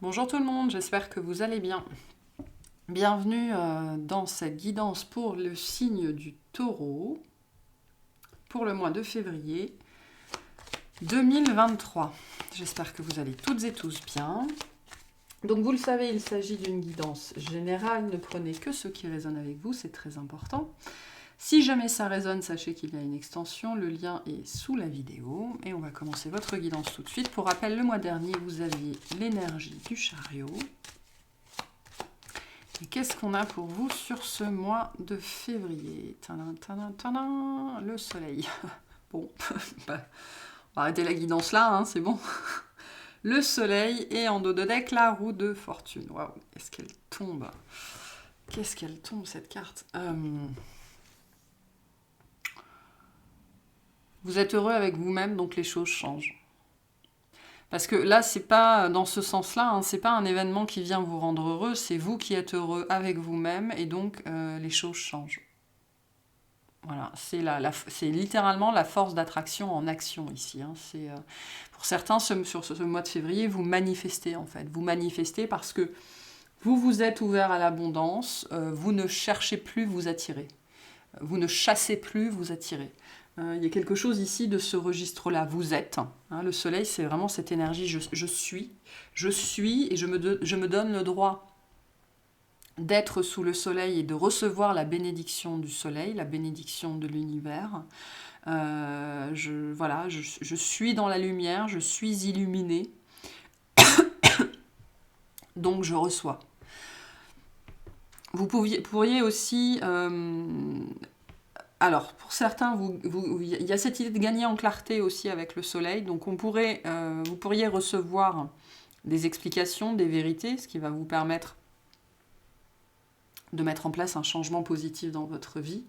Bonjour tout le monde, j'espère que vous allez bien. Bienvenue dans cette guidance pour le signe du Taureau pour le mois de février 2023. J'espère que vous allez toutes et tous bien. Donc vous le savez, il s'agit d'une guidance générale, ne prenez que ce qui résonne avec vous, c'est très important. Si jamais ça résonne, sachez qu'il y a une extension, le lien est sous la vidéo. Et on va commencer votre guidance tout de suite. Pour rappel, le mois dernier, vous aviez l'énergie du chariot. Et qu'est-ce qu'on a pour vous sur ce mois de février? Tadam, tadam, tadam, le soleil. Bon, bah, on va arrêter la guidance là, hein, c'est bon. Le soleil et en dos de deck, la roue de fortune. Waouh, est-ce qu'elle tombe? Qu'est-ce qu'elle tombe cette carte? Vous êtes heureux avec vous-même, donc les choses changent. Parce que là, c'est pas dans ce sens-là, hein, c'est pas un événement qui vient vous rendre heureux, c'est vous qui êtes heureux avec vous-même et donc les choses changent. Voilà, c'est littéralement la force d'attraction en action ici. Hein. Pour certains, sur ce mois de février, vous manifestez en fait. Vous manifestez parce que vous vous êtes ouvert à l'abondance, vous ne cherchez plus, vous attirez. Vous ne chassez plus, vous attirez. Il y a quelque chose ici de ce registre-là. Vous êtes. Hein, le soleil, c'est vraiment cette énergie. Je suis. Je suis et je me donne le droit d'être sous le soleil et de recevoir la bénédiction du soleil, la bénédiction de l'univers. Je suis dans la lumière, je suis illuminée. Donc je reçois. Vous pourriez aussi... alors, pour certains, il y a cette idée de gagner en clarté aussi avec le soleil. Donc, vous pourriez recevoir des explications, des vérités, ce qui va vous permettre de mettre en place un changement positif dans votre vie.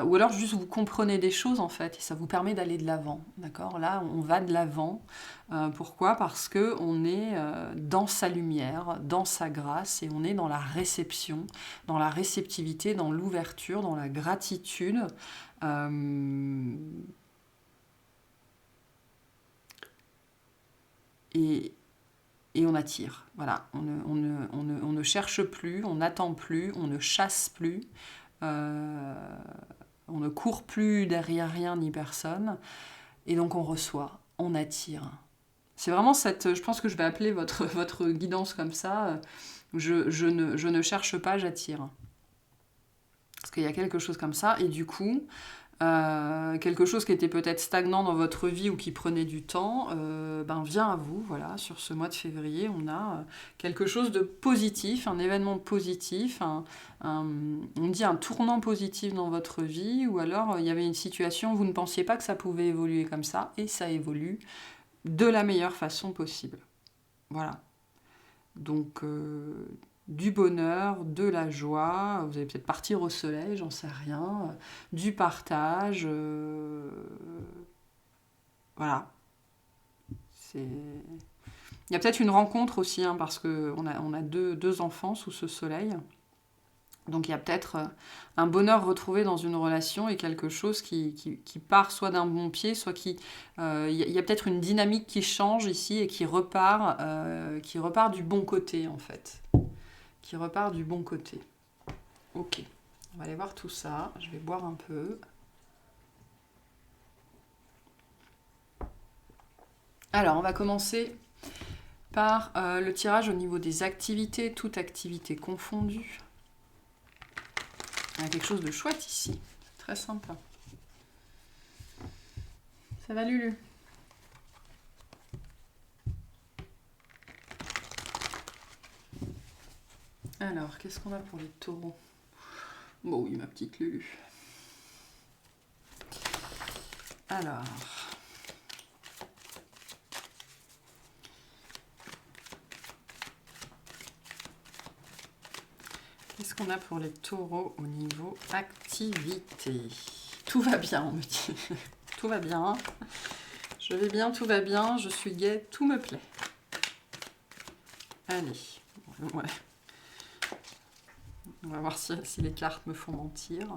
Ou alors, juste vous comprenez des choses, en fait, et ça vous permet d'aller de l'avant. D'accord? Là, on va de l'avant. Pourquoi? Parce qu'on est dans sa lumière, dans sa grâce, et on est dans la réception, dans la réceptivité, dans l'ouverture, dans la gratitude. Et on attire. Voilà, on ne cherche plus, on n'attend plus, on ne chasse plus, on ne court plus derrière rien ni personne, et donc on reçoit, on attire. C'est vraiment je pense que je vais appeler votre guidance comme ça, je ne cherche pas, j'attire. Parce qu'il y a quelque chose comme ça, et du coup, quelque chose qui était peut-être stagnant dans votre vie ou qui prenait du temps, vient à vous. Voilà, sur ce mois de février, on a quelque chose de positif, un événement positif, on dit un tournant positif dans votre vie, ou alors il y avait une situation où vous ne pensiez pas que ça pouvait évoluer comme ça, et ça évolue de la meilleure façon possible. Voilà. Donc, du bonheur, de la joie, vous allez peut-être partir au soleil, j'en sais rien, du partage, voilà. Il y a peut-être une rencontre aussi, hein, parce qu'on a deux enfants sous ce soleil. Donc il y a peut-être un bonheur retrouvé dans une relation et quelque chose qui part soit d'un bon pied, soit qui... Il y a peut-être une dynamique qui change ici et qui repart du bon côté en fait. Qui repart du bon côté. Ok, on va aller voir tout ça. Je vais boire un peu. Alors, on va commencer par le tirage au niveau des activités, toute activité confondue. Il y a quelque chose de chouette ici. Très sympa. Ça va, Lulu? Alors, qu'est-ce qu'on a pour les taureaux? Bon, oui, ma petite Lulu. Alors... Qu'est-ce qu'on a pour les taureaux au niveau activité? Tout va bien, on me dit. Tout va bien. Je vais bien, tout va bien. Je suis gaie, tout me plaît. Allez. Ouais. On va voir si les cartes me font mentir.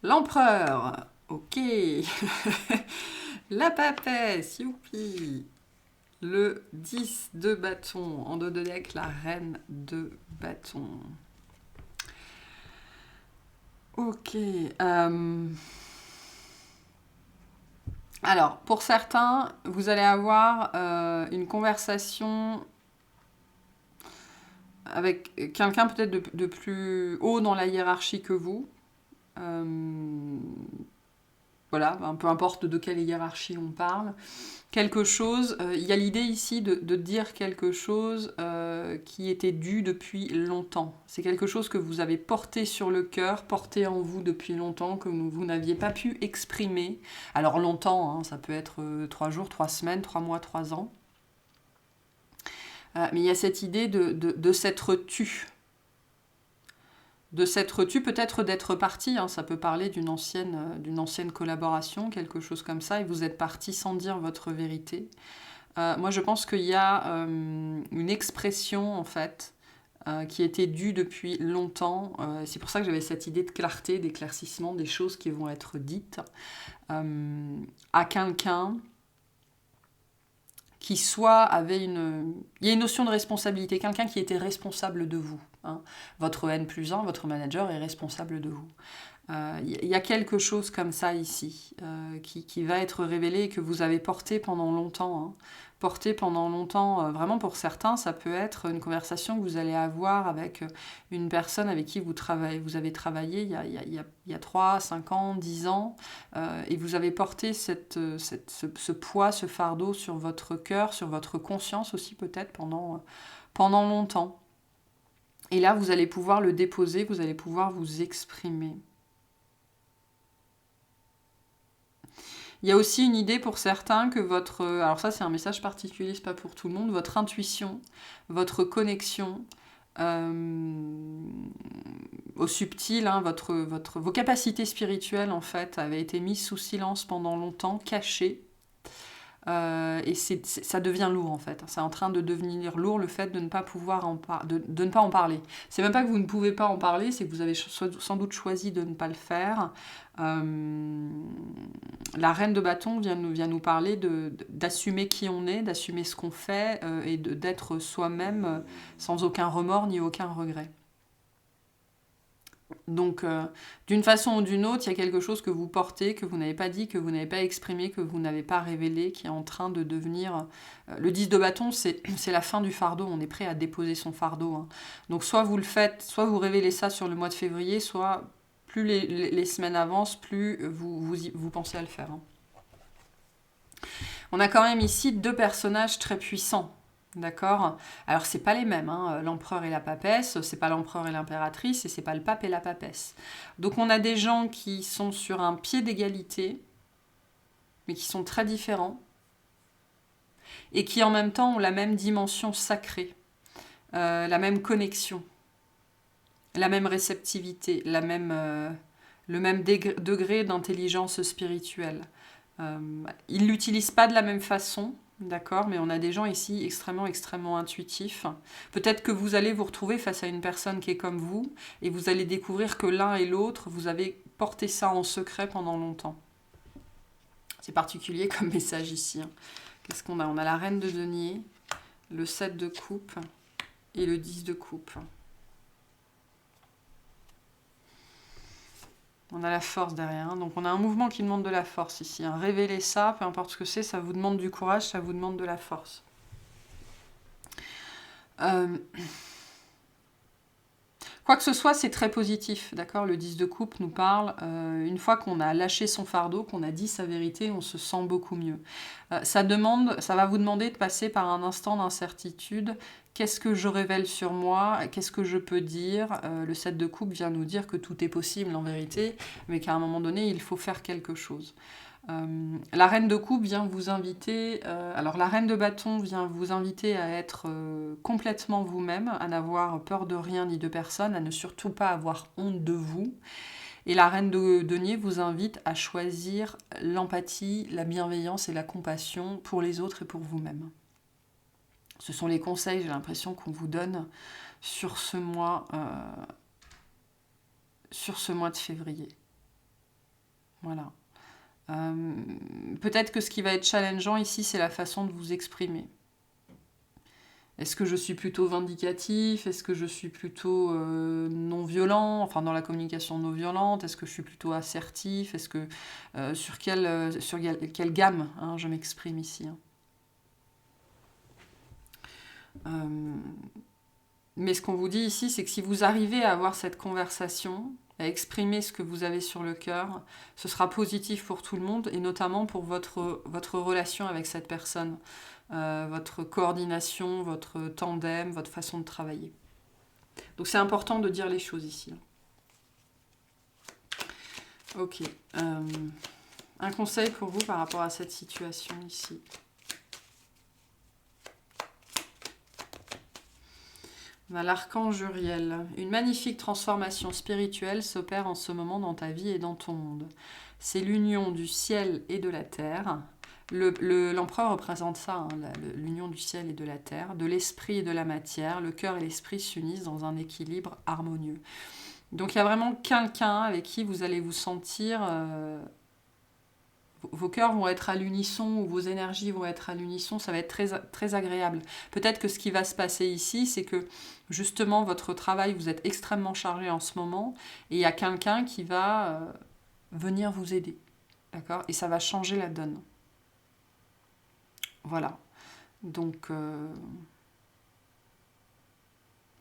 L'empereur. Ok. La papesse. Youpi. Le 10 de bâton. En dos de deck, la reine de bâton. Ok. Alors, pour certains, vous allez avoir une conversation avec quelqu'un peut-être de plus haut dans la hiérarchie que vous. Voilà, peu importe de quelle hiérarchie on parle. Quelque chose, il y a l'idée ici de dire quelque chose qui était dû depuis longtemps. C'est quelque chose que vous avez porté sur le cœur, porté en vous depuis longtemps, que vous n'aviez pas pu exprimer. Alors longtemps, hein, ça peut être 3 jours, 3 semaines, 3 mois, 3 ans. Mais il y a cette idée de s'être tu. De s'être tu, peut-être d'être parti, hein, ça peut parler d'une ancienne collaboration, quelque chose comme ça, et vous êtes parti sans dire votre vérité. Moi, je pense qu'il y a une expression, en fait, qui était due depuis longtemps. C'est pour ça que j'avais cette idée de clarté, d'éclaircissement, des choses qui vont être dites à quelqu'un qui soit avait une... Il y a une notion de responsabilité, quelqu'un qui était responsable de vous. Hein. Votre N+1, votre manager est responsable de vous. Il y a quelque chose comme ça ici qui va être révélé et que vous avez porté pendant longtemps. Hein. Porté pendant longtemps, vraiment pour certains, ça peut être une conversation que vous allez avoir avec une personne avec qui vous travaillez. Vous avez travaillé il y a 3, 5 ans, 10 ans, et vous avez porté ce poids, ce fardeau sur votre cœur, sur votre conscience aussi peut-être pendant longtemps. Et là, vous allez pouvoir le déposer, vous allez pouvoir vous exprimer. Il y a aussi une idée pour certains que votre... Alors ça, c'est un message particulier, c'est pas pour tout le monde. Votre intuition, votre connexion au subtil, hein, vos capacités spirituelles, en fait, avaient été mises sous silence pendant longtemps, cachées. Et ça devient lourd en fait. C'est en train de devenir lourd le fait de ne pas pouvoir de ne pas en parler. C'est même pas que vous ne pouvez pas en parler, c'est que vous avez sans doute choisi de ne pas le faire. La reine de bâton vient nous parler d'assumer qui on est, d'assumer ce qu'on fait et d'être soi-même sans aucun remords ni aucun regret. Donc, d'une façon ou d'une autre, il y a quelque chose que vous portez, que vous n'avez pas dit, que vous n'avez pas exprimé, que vous n'avez pas révélé, qui est en train de devenir... le 10 de bâton, c'est la fin du fardeau, on est prêt à déposer son fardeau. Hein. Donc, soit vous le faites, soit vous révélez ça sur le mois de février, soit plus les semaines avancent, plus vous pensez à le faire. Hein. On a quand même ici 2 personnages très puissants. D'accord. Alors, c'est pas les mêmes, hein. L'empereur et la papesse, c'est pas l'empereur et l'impératrice, et c'est pas le pape et la papesse. Donc, on a des gens qui sont sur un pied d'égalité, mais qui sont très différents, et qui en même temps ont la même dimension sacrée, la même connexion, la même réceptivité, le même degré d'intelligence spirituelle. Ils l'utilisent pas de la même façon. D'accord, mais on a des gens ici extrêmement intuitifs. Peut-être que vous allez vous retrouver face à une personne qui est comme vous, et vous allez découvrir que l'un et l'autre, vous avez porté ça en secret pendant longtemps. C'est particulier comme message ici. Hein. Qu'est-ce qu'on a ? On a la reine de denier, le 7 de coupe et le 10 de coupe. On a la force derrière. Hein. Donc on a un mouvement qui demande de la force ici. Hein. Révéler ça, peu importe ce que c'est, ça vous demande du courage, ça vous demande de la force. Quoi que ce soit, c'est très positif. D'accord ? Le 10 de coupe nous parle, une fois qu'on a lâché son fardeau, qu'on a dit sa vérité, on se sent beaucoup mieux. Ça va vous demander de passer par un instant d'incertitude. Qu'est-ce que je révèle sur moi ? Qu'est-ce que je peux dire ? Le 7 de coupe vient nous dire que tout est possible en vérité, mais qu'à un moment donné, il faut faire quelque chose. La reine de coupe vient vous inviter, alors la reine de bâton vient vous inviter à être complètement vous-même, à n'avoir peur de rien ni de personne, à ne surtout pas avoir honte de vous. Et la reine de denier vous invite à choisir l'empathie, la bienveillance et la compassion pour les autres et pour vous-même. Ce sont les conseils, j'ai l'impression, qu'on vous donne sur ce mois de février. Voilà. Peut-être que ce qui va être challengeant ici, c'est la façon de vous exprimer. Est-ce que je suis plutôt vindicatif? Est-ce que je suis plutôt non violent, enfin dans la communication non violente? Est-ce que je suis plutôt assertif? Est-ce que sur quelle gamme, hein, je m'exprime ici, hein. Mais ce qu'on vous dit ici, c'est que si vous arrivez à avoir cette conversation, à exprimer ce que vous avez sur le cœur, ce sera positif pour tout le monde, et notamment pour votre relation avec cette personne, votre coordination, votre tandem, votre façon de travailler. Donc c'est important de dire les choses ici. Ok. Un conseil pour vous par rapport à cette situation ici. On a l'archange Uriel. Une magnifique transformation spirituelle s'opère en ce moment dans ta vie et dans ton monde. C'est l'union du ciel et de la terre. L'empereur représente ça, hein, l'union du ciel et de la terre, de l'esprit et de la matière. Le cœur et l'esprit s'unissent dans un équilibre harmonieux. Donc il y a vraiment quelqu'un avec qui vous allez vous sentir... vos cœurs vont être à l'unisson, ou vos énergies vont être à l'unisson, ça va être très, très agréable. Peut-être que ce qui va se passer ici, c'est que justement votre travail, vous êtes extrêmement chargé en ce moment, et il y a quelqu'un qui va venir vous aider. D'accord? Et ça va changer la donne. Voilà. Donc,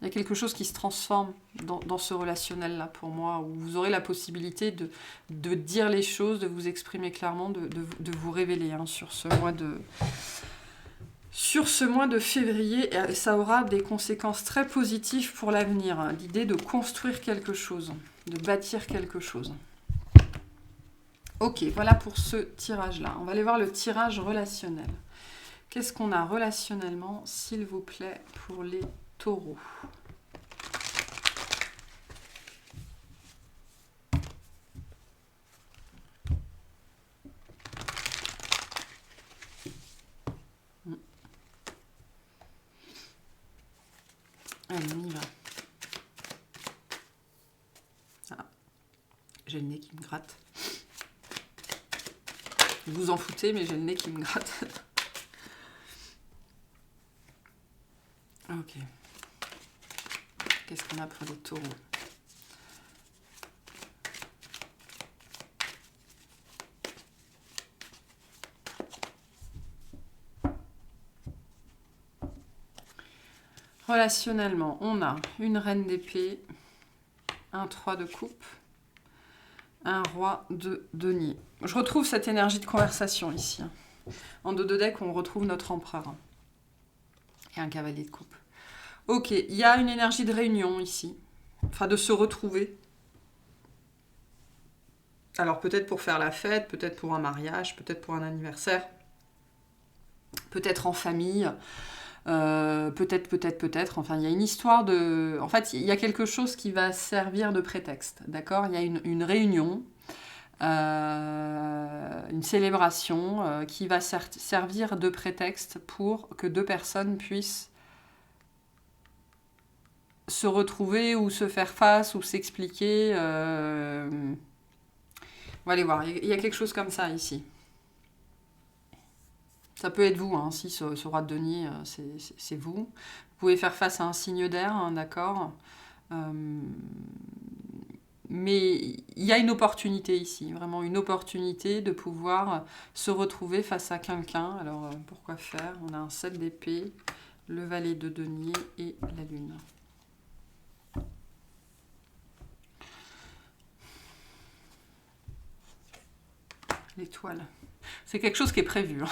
il y a quelque chose qui se transforme dans ce relationnel-là pour moi, où vous aurez la possibilité de dire les choses, de vous exprimer clairement, de vous révéler, hein, sur ce mois de février. Et ça aura des conséquences très positives pour l'avenir, hein, l'idée de construire quelque chose, de bâtir quelque chose. Ok, voilà pour ce tirage-là. On va aller voir le tirage relationnel. Qu'est-ce qu'on a relationnellement, s'il vous plaît, pour les taureaux? Allez, on y va. Ah, j'ai le nez qui me gratte. Vous vous en foutez, mais j'ai le nez qui me gratte. Ok. Qu'est-ce qu'on a pour les taureaux? Relationnellement, on a une reine d'épée, un 3 de coupe, un roi de denier. Je retrouve cette énergie de conversation ici. En dos de deck, on retrouve notre empereur. Et un cavalier de coupe. Ok, il y a une énergie de réunion ici. Enfin, de se retrouver. Alors peut-être pour faire la fête, peut-être pour un mariage, peut-être pour un anniversaire. Peut-être en famille. Peut-être. Enfin, il y a une histoire de... En fait, il y a quelque chose qui va servir de prétexte. D'accord? Il y a une réunion, une célébration qui va servir de prétexte pour que deux personnes puissent se retrouver ou se faire face ou s'expliquer. On va aller voir. Il y a quelque chose comme ça ici. Ça peut être vous, hein, si ce roi de denier, c'est vous. Vous pouvez faire face à un signe d'air, hein, d'accord. Mais il y a une opportunité ici, vraiment une opportunité de pouvoir se retrouver face à quelqu'un. Alors, pourquoi faire? On a un 7 d'épée, le valet de denier et la lune. L'étoile. C'est quelque chose qui est prévu.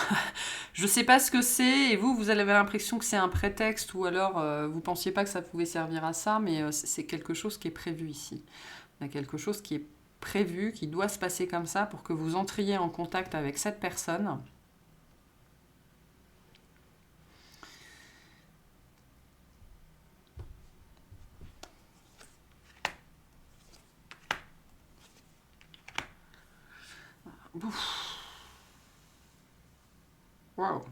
Je ne sais pas ce que c'est, et vous avez l'impression que c'est un prétexte, ou alors vous ne pensiez pas que ça pouvait servir à ça, mais c'est quelque chose qui est prévu ici. Il y a quelque chose qui est prévu, qui doit se passer comme ça pour que vous entriez en contact avec cette personne. Waouh!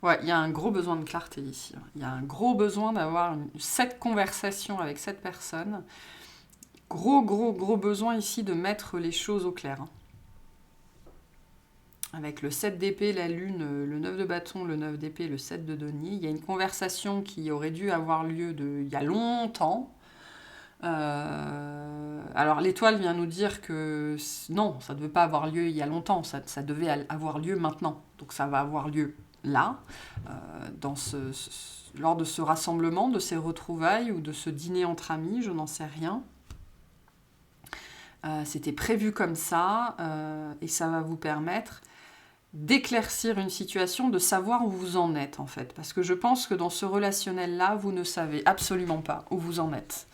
Ouais, il y a un gros besoin de clarté ici. Il y a un gros besoin d'avoir cette conversation avec cette personne. Gros besoin ici de mettre les choses au clair. avec le 7 d'épée, la lune, le 9 de bâton, le 9 d'épée, le 7 de denier. Il y a une conversation qui aurait dû avoir lieu il y a longtemps. Alors l'étoile vient nous dire que non, ça ne devait pas avoir lieu il y a longtemps, ça devait avoir lieu maintenant. Donc ça va avoir lieu là, lors de ce rassemblement, de ces retrouvailles ou de ce dîner entre amis, je n'en sais rien. C'était prévu comme ça, et ça va vous permettre d'éclaircir une situation, de savoir où vous en êtes en fait. Parce que je pense que dans ce relationnel-là, vous ne savez absolument pas où vous en êtes.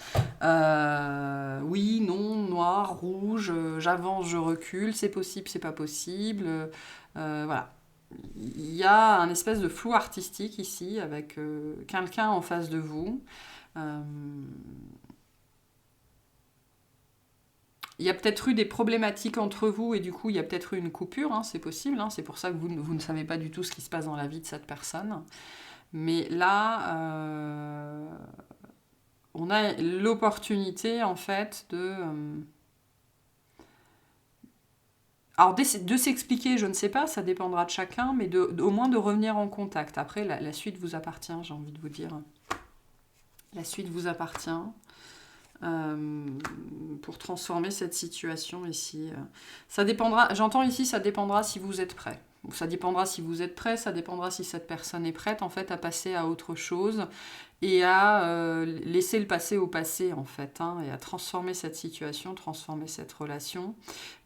Oui, non, noir, rouge, j'avance, je recule, c'est possible, c'est pas possible. Voilà. Il y a un espèce de flou artistique ici avec quelqu'un en face de vous. Il y a peut-être eu des problématiques entre vous et du coup il y a peut-être eu une coupure, hein, c'est possible, hein, c'est pour ça que vous ne savez pas du tout ce qui se passe dans la vie de cette personne. Mais là, on a l'opportunité en fait alors de s'expliquer, je ne sais pas, ça dépendra de chacun, mais au moins de revenir en contact. Après, la suite vous appartient, j'ai envie de vous dire. La suite vous appartient. Pour transformer cette situation ici. Ça dépendra, j'entends ici, ça dépendra si vous êtes prêt. Ça dépendra si vous êtes prêt, ça dépendra si cette personne est prête en fait à passer à autre chose et à laisser le passé au passé en fait, hein, et à transformer cette situation, transformer cette relation.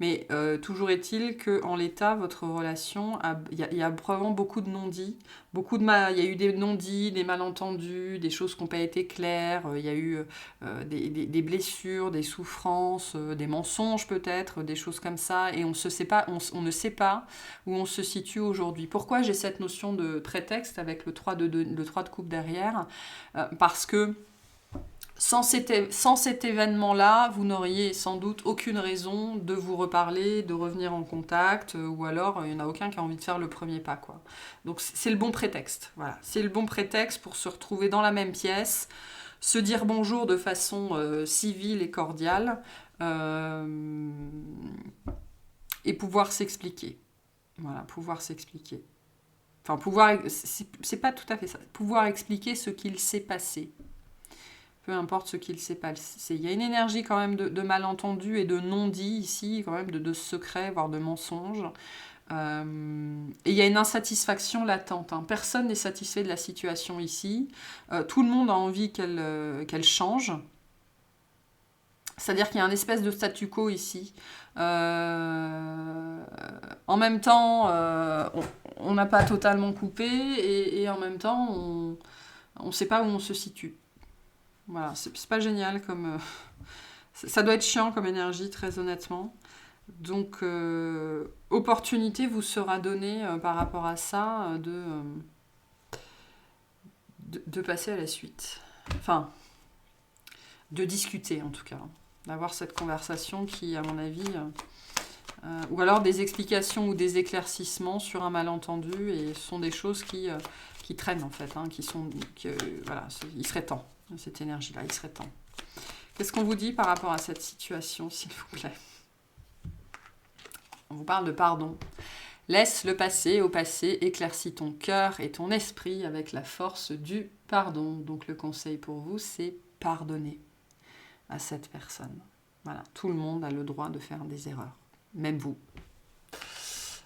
Mais toujours est-il qu'en l'état, votre relation, il y a probablement beaucoup de non-dits, il y a eu des non-dits, des malentendus, des choses qui n'ont pas été claires, il y a eu des blessures, des souffrances, des mensonges peut-être, des choses comme ça, et on ne sait pas où on se situe aujourd'hui. Pourquoi j'ai cette notion de prétexte avec le 3 de coupe derrière ? Parce que sans cet événement-là, vous n'auriez sans doute aucune raison de vous reparler, de revenir en contact, ou alors il n'y en a aucun qui a envie de faire le premier pas, quoi. Donc c'est le bon prétexte, voilà. C'est le bon prétexte pour se retrouver dans la même pièce, se dire bonjour de façon civile et cordiale, et pouvoir s'expliquer. Voilà, pouvoir s'expliquer. Enfin, c'est pas tout à fait ça. Pouvoir expliquer ce qu'il s'est passé. Peu importe ce qu'il s'est passé. Il y a une énergie quand même de malentendu et de non-dit ici, quand même de secret, voire de mensonge. Et il y a une insatisfaction latente, hein. Personne n'est satisfait de la situation ici. Tout le monde a envie qu'elle change. C'est-à-dire qu'il y a un espèce de statu quo ici. En même temps, on n'a pas totalement coupé et en même temps, on ne sait pas où on se situe. Voilà, c'est pas génial comme... ça doit être chiant comme énergie, très honnêtement. Donc, opportunité vous sera donnée par rapport à ça de passer à la suite. Enfin, de discuter en tout cas. D'avoir cette conversation qui, à mon avis... ou alors des explications ou des éclaircissements sur un malentendu, et ce sont des choses qui traînent en fait, hein, voilà, il serait temps, cette énergie-là, il serait temps. Qu'est-ce qu'on vous dit par rapport à cette situation, s'il vous plaît ? On vous parle de pardon. Laisse le passé au passé, éclaircis ton cœur et ton esprit avec la force du pardon. Donc le conseil pour vous, c'est pardonner à cette personne. Voilà, tout le monde a le droit de faire des erreurs, même vous.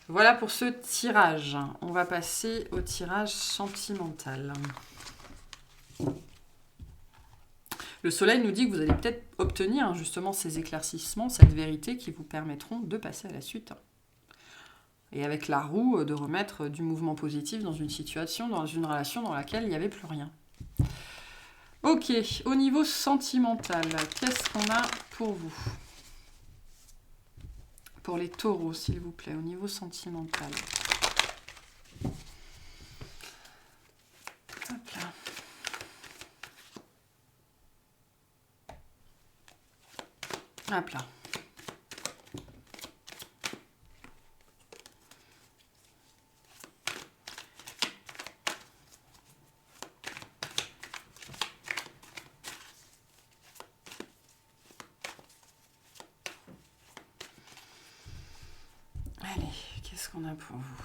Voilà pour ce tirage. On va passer au tirage sentimental. Le soleil nous dit que vous allez peut-être obtenir justement ces éclaircissements, cette vérité qui vous permettront de passer à la suite. Et avec la roue, de remettre du mouvement positif dans une situation, dans une relation dans laquelle il n'y avait plus rien. Ok, au niveau sentimental, qu'est-ce qu'on a pour vous ? Pour les taureaux, s'il vous plaît, au niveau sentimental. Hop là. Hop là. qu'on a pour vous?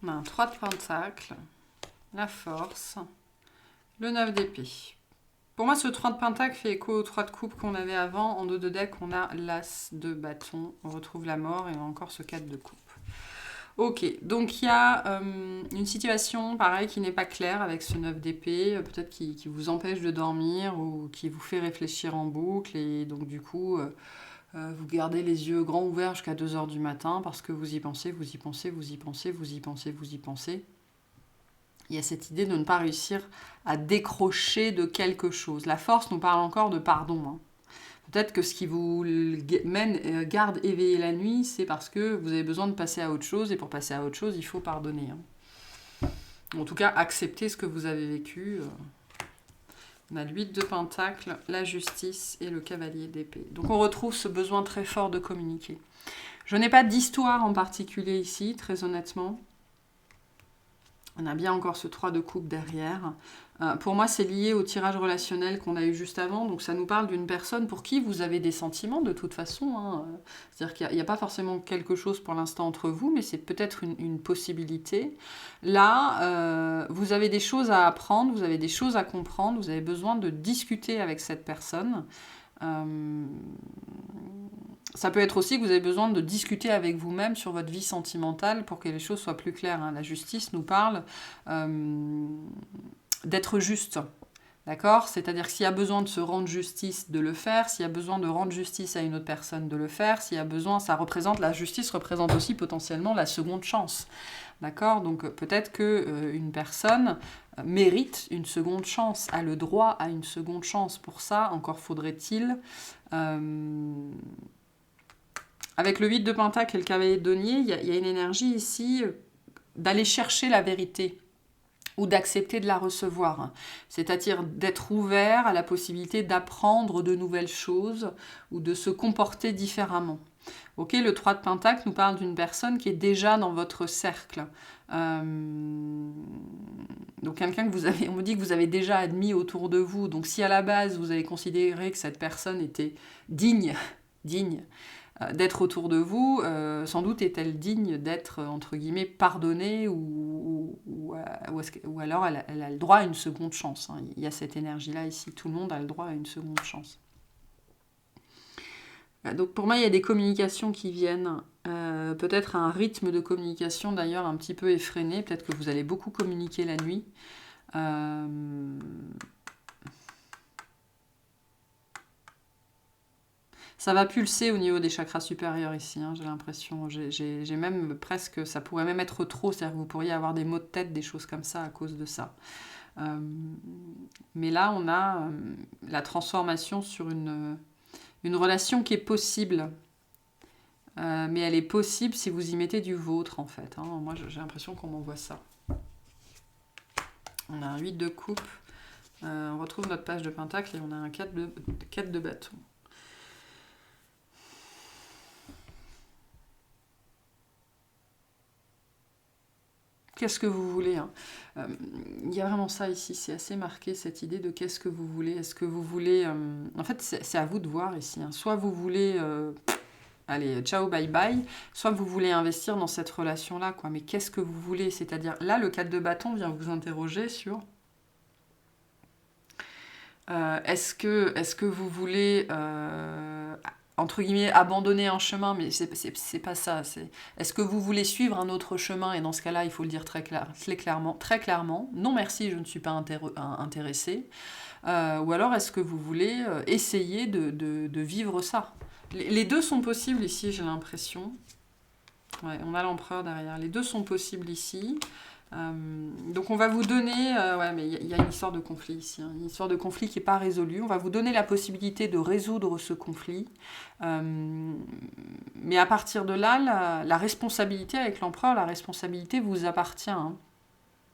On a un 3 de Pentacle, la force, le 9 d'épée. Pour moi, ce 3 de Pentacle fait écho au 3 de coupe qu'on avait avant. En dos de deck, on a l'As de bâton. On retrouve la mort et on a encore ce 4 de coupe. Ok, donc il y a une situation, pareil, qui n'est pas claire avec ce 9 d'épée. Peut-être qui vous empêche de dormir ou qui vous fait réfléchir en boucle. Et donc, du coup, vous gardez les yeux grands ouverts jusqu'à 2 h du matin parce que vous y pensez, vous y pensez, vous y pensez, vous y pensez, vous y pensez. Il y a cette idée de ne pas réussir à décrocher de quelque chose. La force nous parle encore de pardon. Hein. Peut-être que ce qui vous garde éveillé la nuit, c'est parce que vous avez besoin de passer à autre chose, et pour passer à autre chose, il faut pardonner. Hein. En tout cas, accepter ce que vous avez vécu. On a le 8 de Pentacle, la justice et le cavalier d'épée. Donc on retrouve ce besoin très fort de communiquer. Je n'ai pas d'histoire en particulier ici, très honnêtement. On a bien encore ce 3 de coupe derrière. Pour moi, c'est lié au tirage relationnel qu'on a eu juste avant. Donc, ça nous parle d'une personne pour qui vous avez des sentiments de toute façon. Hein. C'est-à-dire qu'il n'y a pas forcément quelque chose pour l'instant entre vous, mais c'est peut-être une possibilité. Là, vous avez des choses à apprendre, vous avez des choses à comprendre, vous avez besoin de discuter avec cette personne. Ça peut être aussi que vous avez besoin de discuter avec vous-même sur votre vie sentimentale pour que les choses soient plus claires. Hein. La justice nous parle d'être juste. D'accord ? C'est-à-dire que s'il y a besoin de se rendre justice, de le faire. S'il y a besoin de rendre justice à une autre personne, de le faire. S'il y a besoin, la justice représente aussi potentiellement la seconde chance. D'accord ? Donc peut-être qu'une personne mérite une seconde chance, a le droit à une seconde chance. Pour ça, encore faudrait-il... Avec le 8 de Pentacle et le cavalier de denier, il y a une énergie ici d'aller chercher la vérité ou d'accepter de la recevoir. C'est-à-dire d'être ouvert à la possibilité d'apprendre de nouvelles choses ou de se comporter différemment. Ok, le 3 de Pentacle nous parle d'une personne qui est déjà dans votre cercle. Donc quelqu'un que vous avez, on me dit que vous avez déjà admis autour de vous. Donc si à la base vous avez considéré que cette personne était digne d'être autour de vous, sans doute est-elle digne d'être, entre guillemets, pardonnée ou alors elle a le droit à une seconde chance. Hein. Il y a cette énergie-là ici, tout le monde a le droit à une seconde chance. Donc pour moi, il y a des communications qui viennent, peut-être un rythme de communication d'ailleurs un petit peu effréné, peut-être que vous allez beaucoup communiquer la nuit. Ça va pulser au niveau des chakras supérieurs ici, hein, j'ai l'impression. J'ai même presque, ça pourrait même être trop, c'est-à-dire que vous pourriez avoir des maux de tête, des choses comme ça à cause de ça. Mais là, on a la transformation sur une relation qui est possible. Mais elle est possible si vous y mettez du vôtre, en fait. Hein. Moi, j'ai l'impression qu'on m'envoie ça. On a un 8 de coupe. On retrouve notre page de Pentacle et on a un 4 de bâton. Qu'est-ce que vous voulez, hein. Il y a vraiment ça ici, c'est assez marqué, cette idée de qu'est-ce que vous voulez. Est-ce que vous voulez... En fait, c'est à vous de voir ici. Hein. Soit vous voulez... allez, ciao, bye bye. Soit vous voulez investir dans cette relation-là, quoi. Mais qu'est-ce que vous voulez? C'est-à-dire, là, le 4 de bâton vient vous interroger sur... est-ce que vous voulez... entre guillemets, abandonner un chemin, mais c'est pas ça. Est-ce que vous voulez suivre un autre chemin? Et dans ce cas-là, il faut le dire très clairement. Non, merci, je ne suis pas intéressée. Ou alors, est-ce que vous voulez essayer de vivre ça? Les deux sont possibles ici, j'ai l'impression. Ouais, on a l'empereur derrière. Les deux sont possibles ici. Donc on va vous donner, ouais, mais il y a une histoire de conflit ici, hein, une histoire de conflit qui n'est pas résolue. On va vous donner la possibilité de résoudre ce conflit, mais à partir de là, la responsabilité avec l'empereur, la responsabilité vous appartient. Hein.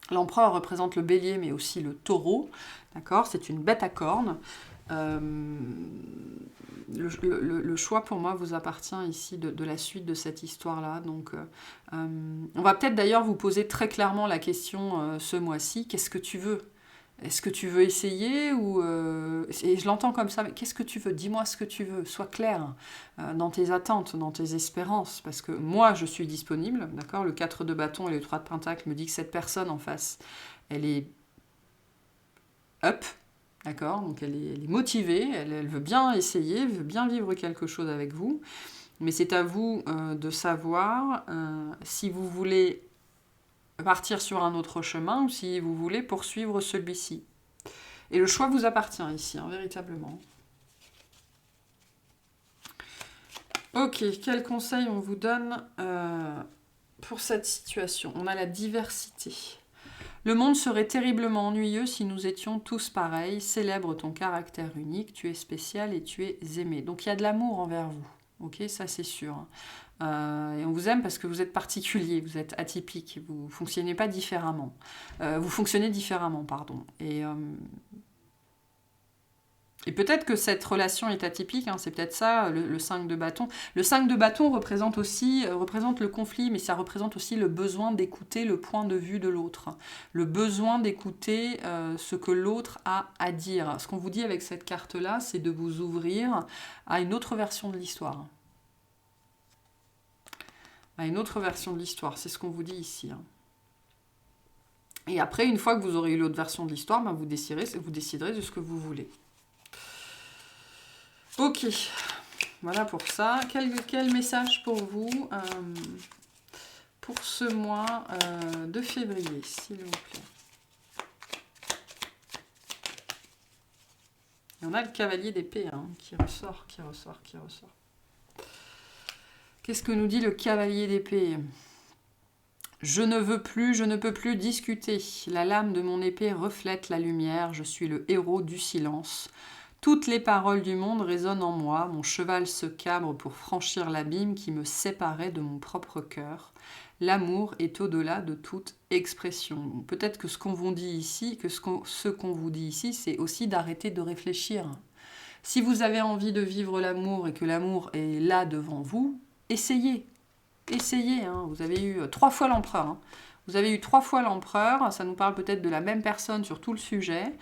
L'empereur représente le bélier, mais aussi le taureau, d'accord? C'est une bête à cornes. Le choix pour moi vous appartient ici de la suite de cette histoire-là. Donc, on va peut-être d'ailleurs vous poser très clairement la question ce mois-ci, qu'est-ce que tu veux? Est-ce que tu veux essayer ou et je l'entends comme ça, mais qu'est-ce que tu veux? Dis-moi ce que tu veux, sois clair dans tes attentes, dans tes espérances, parce que moi, je suis disponible, d'accord? Le 4 de bâton et le 3 de pentacle me dit que cette personne en face, elle est up, d'accord? Donc elle est motivée, elle veut bien essayer, elle veut bien vivre quelque chose avec vous, mais c'est à vous de savoir si vous voulez partir sur un autre chemin ou si vous voulez poursuivre celui-ci. Et le choix vous appartient ici, hein, véritablement. Ok, quel conseil on vous donne pour cette situation? On a la diversité. Le monde serait terriblement ennuyeux si nous étions tous pareils. Célèbre ton caractère unique, tu es spécial et tu es aimé. Donc il y a de l'amour envers vous, ok, ça c'est sûr. Et on vous aime parce que vous êtes particulier, vous êtes atypique, vous fonctionnez pas différemment. Vous fonctionnez différemment, pardon. Et peut-être que cette relation est atypique, hein, c'est peut-être ça, le 5 de bâton. Le 5 de bâton représente le conflit, mais ça représente aussi le besoin d'écouter le point de vue de l'autre. Le besoin d'écouter ce que l'autre a à dire. Ce qu'on vous dit avec cette carte-là, c'est de vous ouvrir à une autre version de l'histoire. À une autre version de l'histoire, c'est ce qu'on vous dit ici. Hein. Et après, une fois que vous aurez eu l'autre version de l'histoire, ben vous déciderez de ce que vous voulez. Ok, voilà pour ça. Quel message pour vous pour ce mois de février, s'il vous plaît? Et on a le cavalier d'épée hein, qui ressort. Qu'est-ce que nous dit le cavalier d'épée? Je ne peux plus discuter. La lame de mon épée reflète la lumière. Je suis le héros du silence. Toutes les paroles du monde résonnent en moi, mon cheval se cabre pour franchir l'abîme qui me séparait de mon propre cœur. L'amour est au-delà de toute expression. Peut-être que ce qu'on vous dit ici, c'est aussi d'arrêter de réfléchir. Si vous avez envie de vivre l'amour et que l'amour est là devant vous, essayez. Essayez, hein. Vous avez eu 3 fois l'empereur. Hein. Vous avez eu 3 fois l'empereur, ça nous parle peut-être de la même personne sur tout le sujet,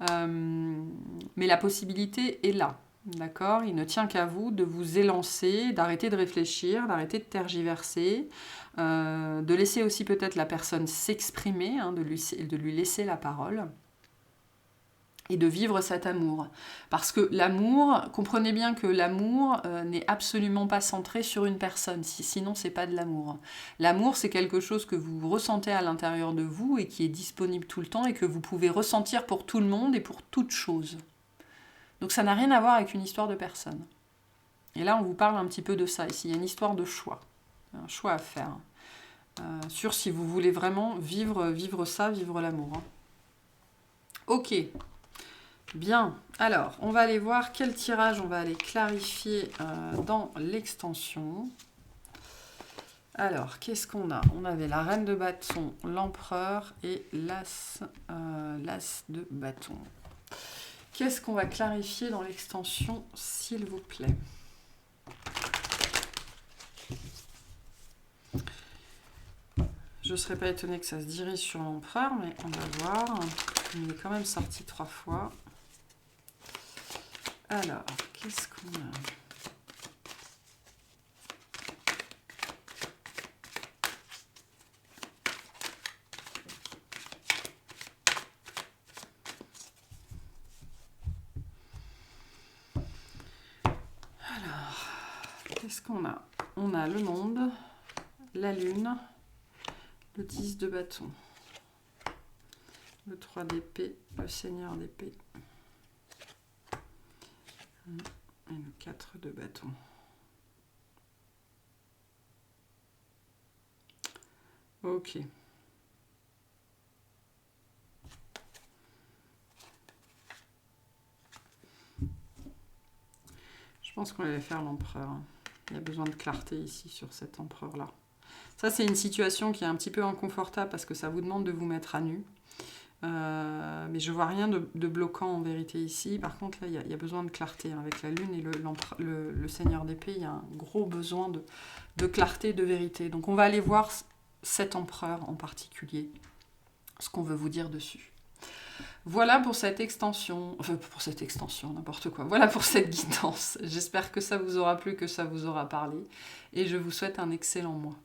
mais la possibilité est là, d'accord? Il ne tient qu'à vous de vous élancer, d'arrêter de réfléchir, d'arrêter de tergiverser, de laisser aussi peut-être la personne s'exprimer, hein, de lui laisser la parole. Et de vivre cet amour. Parce que l'amour, comprenez bien que l'amour n'est absolument pas centré sur une personne, sinon c'est pas de l'amour. L'amour, c'est quelque chose que vous ressentez à l'intérieur de vous et qui est disponible tout le temps et que vous pouvez ressentir pour tout le monde et pour toute chose. Donc ça n'a rien à voir avec une histoire de personne. Et là, on vous parle un petit peu de ça ici. Il y a une histoire de choix, un choix à faire. Sur si vous voulez vraiment vivre ça, vivre l'amour. Hein. Ok. Bien, alors, on va aller voir quel tirage on va aller clarifier dans l'extension. Alors, qu'est-ce qu'on a? On avait la reine de bâton, l'empereur et l'as de bâton. Qu'est-ce qu'on va clarifier dans l'extension, s'il vous plaît? Je ne serais pas étonnée que ça se dirige sur l'empereur, mais on va voir. Il est quand même sorti 3 fois. Alors, qu'est-ce qu'on a? Alors, qu'est-ce qu'on a? On a le monde, la lune, le 10 de bâton, le 3 d'épée, le seigneur d'épée. Et le 4 de bâton. Ok. Je pense qu'on allait faire l'empereur. Il y a besoin de clarté ici sur cet empereur-là. Ça, c'est une situation qui est un petit peu inconfortable parce que ça vous demande de vous mettre à nu. Mais je vois rien de bloquant en vérité ici. Par contre, là, il y a besoin de clarté. Avec la lune et le seigneur d'épée, il y a un gros besoin de clarté, de vérité. Donc, on va aller voir cet empereur en particulier, ce qu'on veut vous dire dessus. Voilà pour cette extension, enfin pour cette extension, n'importe quoi. Voilà pour cette guidance. J'espère que ça vous aura plu, que ça vous aura parlé. Et je vous souhaite un excellent mois.